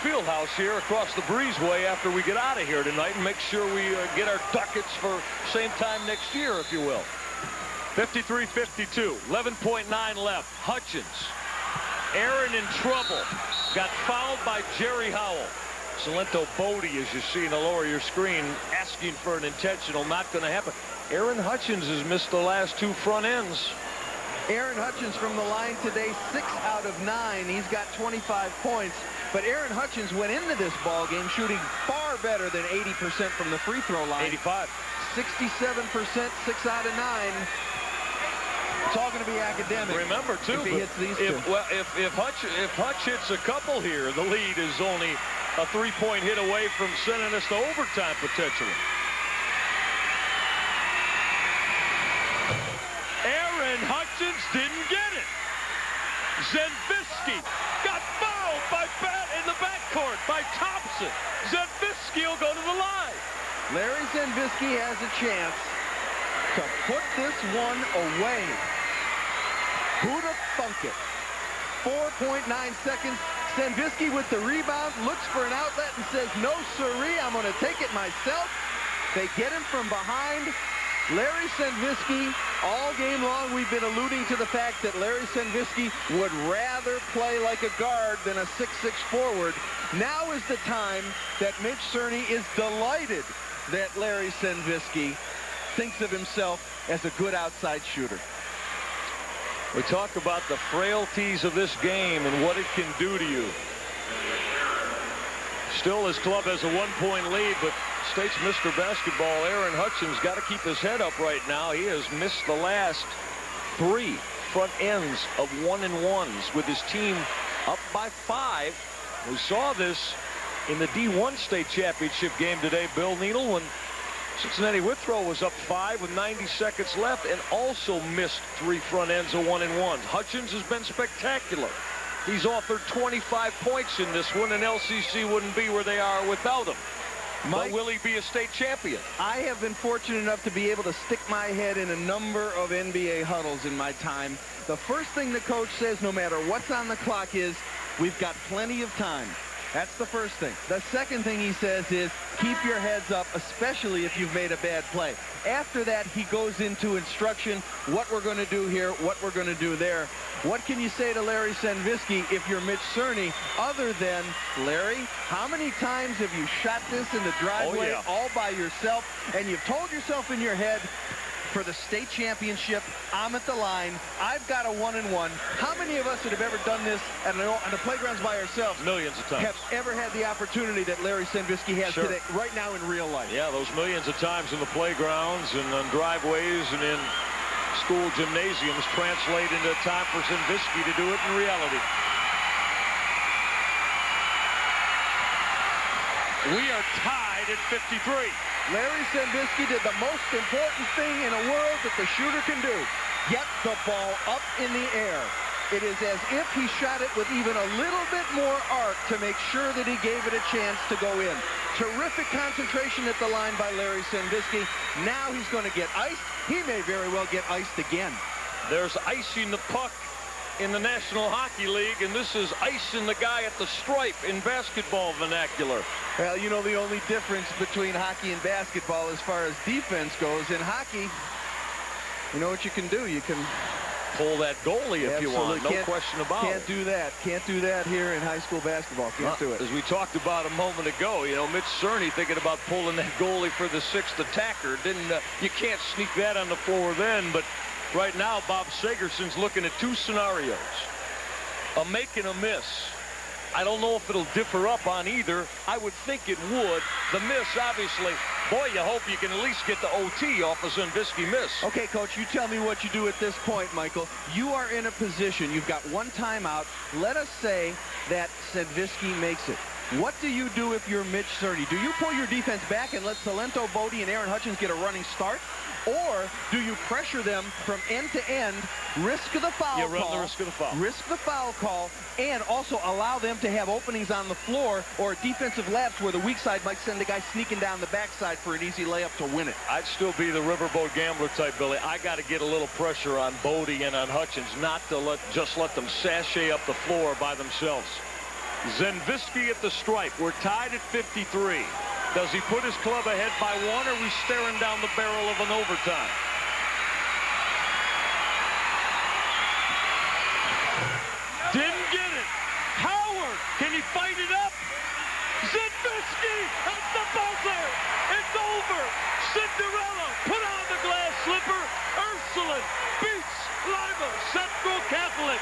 Fieldhouse here across the breezeway after we get out of here tonight and make sure we get our ducats for same time next year, if you will. 53-52, 11.9 left. Hutchins. Aaron in trouble. Got fouled by Jerry Howell. Salento Bodie, as you see in the lower of your screen, asking for an intentional. Not going to happen. Aaron Hutchins has missed the last 2 front ends. Aaron Hutchins from the line today, 6 out of 9. He's got 25 points. But Aaron Hutchins went into this ball game shooting far better than 80% from the free throw line. 85. 67%, 6 out of 9. It's all going to be academic. Remember, too, if he hits these two. If Hutch hits a couple here, the lead is only a 3-point hit away from sending us to overtime potentially. Aaron Hutchins didn't get it. Zembisky got fouled by in the backcourt by Thompson. Zembisky will go to the line. Larry Zembisky has a chance to put this one away. Who'd have thunk it? 4.9 seconds. Zembisky with the rebound, looks for an outlet and says, no siree, I'm going to take it myself. They get him from behind. Larry Zembisky, all game long we've been alluding to the fact that Larry Zembisky would rather play like a guard than a 6'6" forward. Now is the time that Mitch Cerny is delighted that Larry Zembisky thinks of himself as a good outside shooter. We talk about the frailties of this game and what it can do to you. Still, his club has a 1-point lead, but State's Mr. Basketball, Aaron Hutchins, got to keep his head up right now. He has missed the last 3 front ends of 1-and-1s with his team up by 5. We saw this in the D1 state championship game today, Bill Needle, when Cincinnati Withrow was up 5 with 90 seconds left and also missed 3 front ends of 1-and-1s. Hutchins has been spectacular. He's authored 25 points in this one, and LCC wouldn't be where they are without him. Mike, but will he be a state champion? I have been fortunate enough to be able to stick my head in a number of NBA huddles in my time. The first thing the coach says, no matter what's on the clock, is we've got plenty of time. That's the first thing. The second thing he says is keep your heads up, especially if you've made a bad play. After that, he goes into instruction, what we're going to do here, what we're going to do there. What can you say to Larry Zembisky if you're Mitch Cerny, other than, Larry, how many times have you shot this in the driveway all by yourself, and you've told yourself in your head, for the state championship, I'm at the line, I've got a 1-and-1. How many of us that have ever done this on the playgrounds by ourselves millions of times have ever had the opportunity that Larry Zembisky has today, right now in real life? Yeah, those millions of times in the playgrounds and on driveways and in school gymnasiums translate into time for Zembisky to do it in reality. We are tied at 53. Larry Zembisky did the most important thing in a world that the shooter can do. Get the ball up in the air. It is as if he shot it with even a little bit more arc to make sure that he gave it a chance to go in. Terrific concentration at the line by Larry Zembisky. Now he's going to get iced. He may very well get iced again. There's icing the puck in the National Hockey League, and this is icing the guy at the stripe in basketball vernacular. Well, you know, the only difference between hockey and basketball as far as defense goes, in hockey, you know what you can do? You can pull that goalie if you want, no question about it. Can't do that. Can't do that here in high school basketball. Can't do it. As we talked about a moment ago, you know, Mitch Cerny thinking about pulling that goalie for the 6th attacker. You can't sneak that on the floor then, but right now, Bob Sagerson's looking at 2 scenarios. A make and a miss. I don't know if it'll differ up on either. I would think it would. The miss, obviously, boy, you hope you can at least get the OT off a Zembisky miss. Okay, Coach, you tell me what you do at this point, Michael. You are in a position. You've got 1 timeout. Let us say that Zembisky makes it. What do you do if you're Mitch Cerny? Do you pull your defense back and let Salento Bodie and Aaron Hutchins get a running start? Or do you pressure them from end to end, risk the foul call? Run the risk of the foul. Risk the foul call, and also allow them to have openings on the floor or defensive lapse where the weak side might send a guy sneaking down the backside for an easy layup to win it. I'd still be the riverboat gambler type, Billy. I got to get a little pressure on Bodie and on Hutchins, not to just let them sashay up the floor by themselves. Zenvisky at the stripe. We're tied at 53. Does he put his club ahead by one, or are we staring down the barrel of an overtime? Didn't get it. Howard, can he fight it up? Zenvisky at the buzzer. It's over. Cinderella put on the glass slipper. Ursuline beats Lima Central Catholic.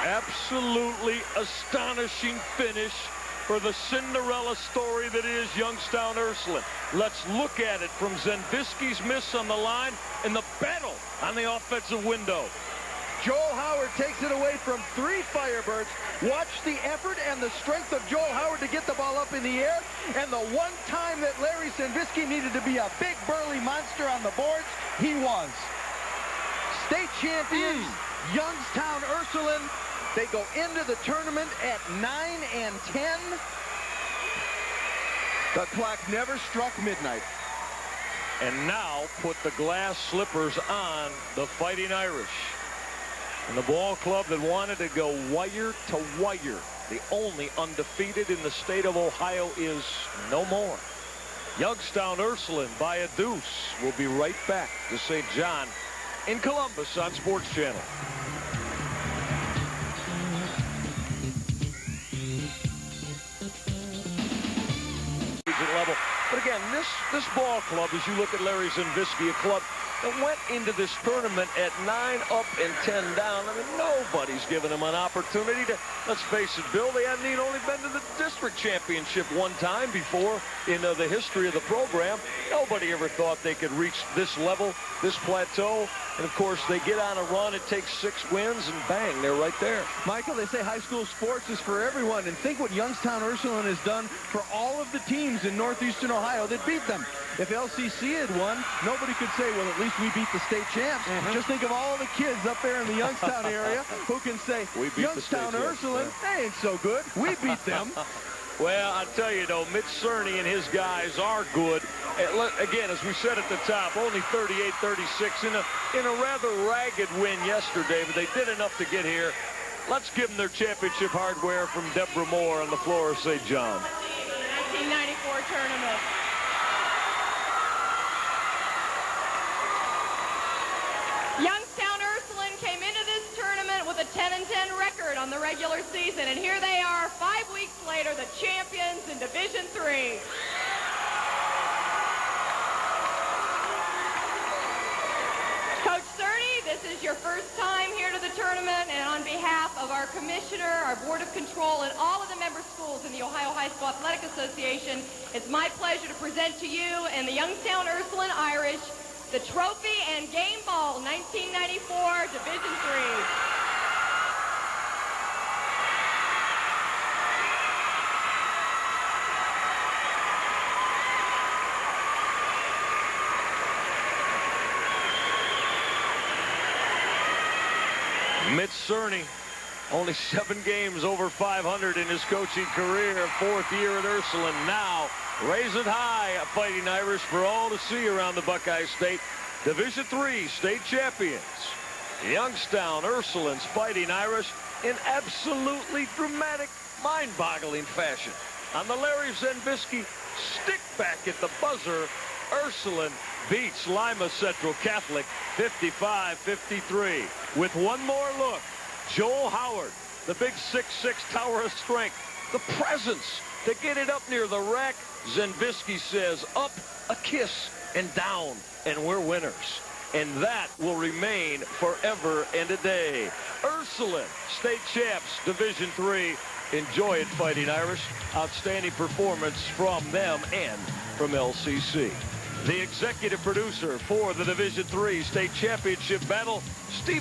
Absolutely astonishing finish for the Cinderella story that is Youngstown Ursuline. Let's look at it from Zenvisky's miss on the line and the battle on the offensive window. Joel Howard takes it away from 3 Firebirds. Watch the effort and the strength of Joel Howard to get the ball up in the air. And the one time that Larry Zenvisky needed to be a big burly monster on the boards, he was. State champions, Youngstown Ursuline. They go into the tournament at 9-10. The clock never struck midnight. And now put the glass slippers on the Fighting Irish. And the ball club that wanted to go wire to wire, the only undefeated in the state of Ohio, is no more. Youngstown Ursuline by a deuce. We'll be right back to St. John in Columbus on Sports Channel. Level. But again, this ball club, as you look at Larry Zenvisky, a club that went into this tournament at 9 up and 10 down. I mean, nobody's given them an opportunity to, let's face it, Bill, they hadn't even only been to the district championship one time before in the history of the program. Nobody ever thought they could reach this level, this plateau. And, of course, they get on a run. It takes 6 wins, and bang, they're right there. Michael, they say high school sports is for everyone. And think what Youngstown Ursuline has done for all of the teams in northeastern Ohio that beat them. If LCC had won, nobody could say, well, at least we beat the state champs. Just think of all the kids up there in the Youngstown area who can say, Youngstown Ursuline, they ain't so good. We beat them. Well, I tell you, though, Mitch Cerny and his guys are good. Again, as we said at the top, only 38-36 in a rather ragged win yesterday, but they did enough to get here. Let's give them their championship hardware from Deborah Moore on the floor of St. John. 1994 tournament. Youngstown Ursuline came into this tournament with a 10-10 record on the regular season, and here they are 5 weeks later, the champions in Division III. Coach Cerny, this is your first time here to the tournament, and on behalf of our commissioner, our board of control, and all of the member schools in the Ohio High School Athletic Association, it's my pleasure to present to you and the Youngstown Ursuline Irish the trophy and game ball 1994 Division III. Mitch Cerny, only 7 games over 500 in his coaching career, 4th year at Ursuline. Now, raise it high, Fighting Irish, for all to see around the Buckeye State. Division III state champions. Youngstown Ursuline's Fighting Irish in absolutely dramatic, mind-boggling fashion. On the Larry Zenvisky stick back at the buzzer, Ursuline beats Lima Central Catholic 55-53. With one more look, Joel Howard, the big 6'6" tower of strength, the presence to get it up near the rack. Zenvisky says, up a kiss and down, and we're winners. And that will remain forever and a day. Ursuline, state champs, Division III, Enjoy it, Fighting Irish. Outstanding performance from them and from LCC. The executive producer for the Division III state championship battle, Stephen